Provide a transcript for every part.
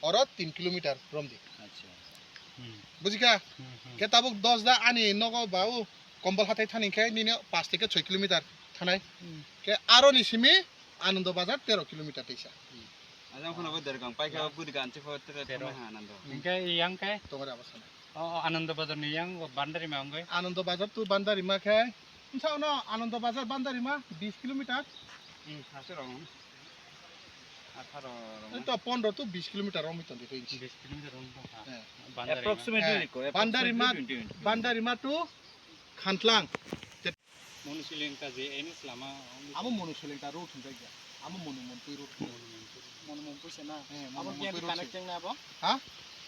और 3 किलोमीटर रमदी अच्छा बुझिका के ताबुक 10 दा आनी नगो बाउ कम्बल हाथाय थानिखे निने 5 থেকে 6 किलोमीटर थानाय के आरो निसिमी आनंद बाजार 13 किलोमीटर दैसा आजा खनाबो देरगां पाइका बुदि गानसे फते तेरो आनंद इनके yang kai तोरे आवासना आनंद बाजार नि yang बान्दारी मा अंगै आनंद बाजार तु बान्दारी मा के इनसाव न आनंद बाजार बान्दारी मा 20 किलोमीटर हासे रङ 18 तो 15 to 20 kilometre Ramit they 20 kilometre rum approximately को बान्दारी मा टु खानथलां मनुसिलिं का जे एनिस लामा आमो मनुसिलिं का रोड थंजाय गया आमो मोनुमन पुइ रोड मोनुमन पुइ सेना आमो के कनेक्टिंग ना बो हां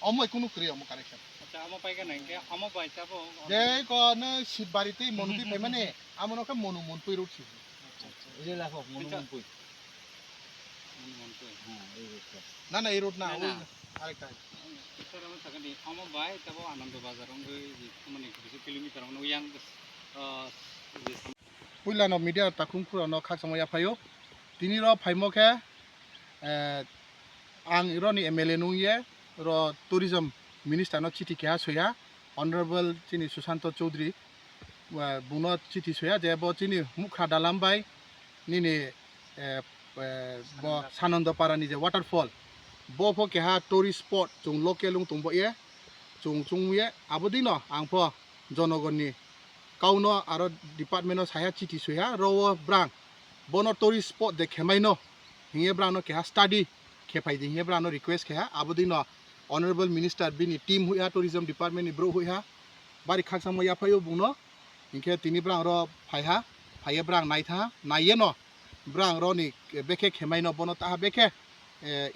अमो कुनु क्रिया अमो कनेक्शन अच्छा आमो पाइका नै के आमो पाइताबो जे को न सिटबारिति मनुति फै माने आमो नका मोनुमन पुइ रोड छि अच्छा अच्छा ए लाखो मोनुमन पुइ हां ए रोड ना ना ए रोड ना आरेका सर हम सकनी आमो बाय तबो आनंद बाजार अंगै माने 20 किलोमीटर नो yang पुइला न मिडिया ताकुंखुर न खाखसमया फायो तिनि र फाइमखे आं इरनि एमएलए नुये र टुरिज्म मिनिस्टर न चिठी केहा सोया ऑनरेबल चिनि सुशांत चौधरी बुनो चिठी सोया जे बो चिनि मुखा दालामबाय निनि बो सानन्द पारानि जे वाटरफॉल बो फो केहा टूरिस्ट स्पॉट जों लोकेल तुंबो ये जों आबोदि न आं फो जनगणनि काउनो आरो डिपार्टमेंट साया चिठी सोया रो ब्रां बोनो टूरिस्ट स्पॉट दे खेमाइनो हिंगे ब्रानो केहा स्टडी खेफाइ दि हिंगे ब्रानो रिक्वेस्ट केहा आबोदि न ऑनरेबल मिनिस्टर बिनि टीम हुया टूरिज्म डिपार्टमेंट नि ब्रो हुया बारि खाखसाम या फायो बुनो हिंखे तिनि ब्रां रो फाये ब्रां नायथा नाये न ब्रां रो नि बेखे खेमाइनो बोनो ता बेखे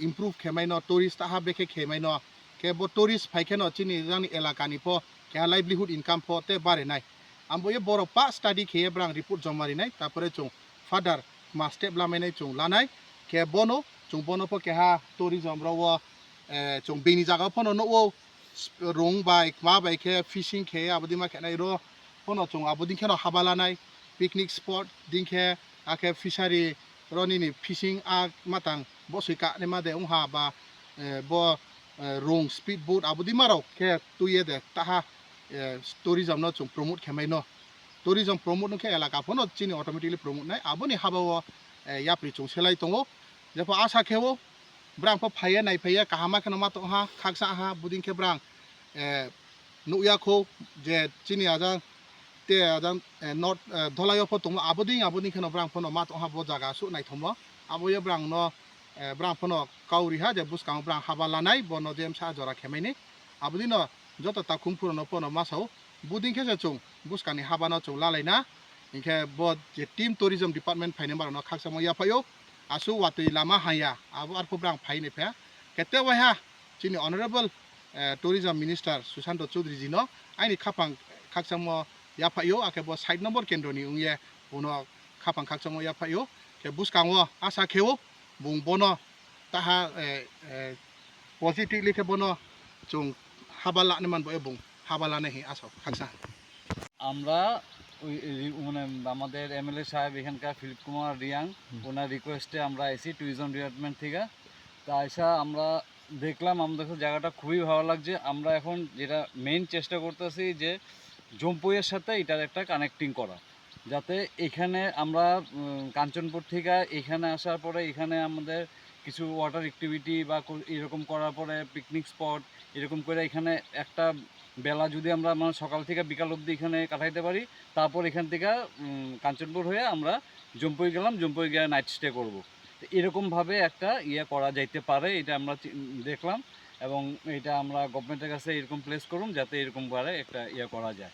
इम्प्रूव खेमाइनो टूरिस्ट ता बेखे खेमाइनो के बो टूरिस्ट फाइखेनो चिनि जानि इलाकानि पो केहा लाइवलीहुड इनकाम पो ते बारे नाय आंबो ये बर पा स्टडी खेये ब्रां रिपोर्ट जमारि नाय तापरे चों फादर मा स्टेप लामायनाय चों लानाय के बोनो चों बोनो पो केहा टूरिज्म रो चों बेनि जागा फोनो नो रोंग बाय मा बाय के फिशिंग खे आबोदि मा खेनाय रो फोनो चों आबोदि खेनो हाबा लानाय पिकनिक स्पॉट दिंखे आखे फिशारी रनिनि फिशिंग आ मातां बसैका ने मा दे उहा बा बो रोंग स्पीड बोट आबोदि मारो के तुये दे ताहा टूरिज्म न चों प्रमोट खेमाइनो टूरिज्म प्रमोट नखे एलाका फोनो चिनि ऑटोमेटिकली प्रमोट नाय आबोनि हाबाव याप्रि चों सेलाय तंगो जेफो आशा खेवो ब्रां फो फाये नाय फाये काहामा खनो मा तो हा खागसा हा बुदिं के ब्रां नुयाखौ जे चिनि आजा ते आजा नॉर्थ धलायो फो तंगो आबोदि खनो ब्रां फोनो मा तो हा बो जागा सु नाय थमो आबोयो ब्रां न ब्रां फोनो काउरि हा जे बुसकां ब्रां हाबा लानाय बनो जेम सा जरा खेमाइनि आबोदि न जत ताकुंफुर न फोनो मासाव बुदिं के चों बुसकानि हाबा न चों लालायना इनके बो जे टीम टूरिज्म डिपार्टमेंट फाइने बार न खागसाम या फायो आसु वातुइ लामा हाया आबो आर फोब्रां फाइने फे केते वाहा चिनि honourable tourism minister Sushant Choudhary ji न आइनि खापां खागसाम या फायो आके बो साइड नंबर केन्द्रनि उये उनो खापां खागसाम या फायो के बुसकांव आशा खेवो बुं बोनो ताहा पजिटिवली के बोनो चों हाबा लाने मानबो এবং हाबा लाने हि आसाव खागसा আমরা মানে আমাদের এমএলএ সাহেব এখানকার ফিলিপ কুমার রিয়াং ওনার রিকোয়েস্টে আমরা এসি ট্যুরিজম ডিপার্টমেন্ট থেকে তা আইসা আমরা দেখলাম আমাদের জায়গাটা খুবই ভালো লাগছে আমরা এখন যেটা মেইন চেষ্টা করতেছি যে জম্পুইয়ের সাথে এটার একটা কানেক্টিং করা যাতে এখানে আমরা কাঞ্চনপুর থেকে এখানে আসার পরে এখানে আমাদের কিছু ওয়াটার অ্যাক্টিভিটি বা এরকম করার পরে পিকনিক স্পট এরকম করে এখানে একটা বেলা যদি আমরা মানে সকাল থেকে বিকাল অবধি এখানে কাটাইতে পারি তারপর এখান থেকে কাঞ্চনপুর হয়ে আমরা জম্পুই গেলাম জম্পুই গিয়ে নাইট স্টে করব তো এরকমভাবে একটা ইয়ে করা যাইতে পারে এটা আমরা দেখলাম এবং এটা আমরা গভর্নমেন্টের কাছে এরকম প্লেস করুন যাতে এরকমভাবে একটা ইয়ে করা যায়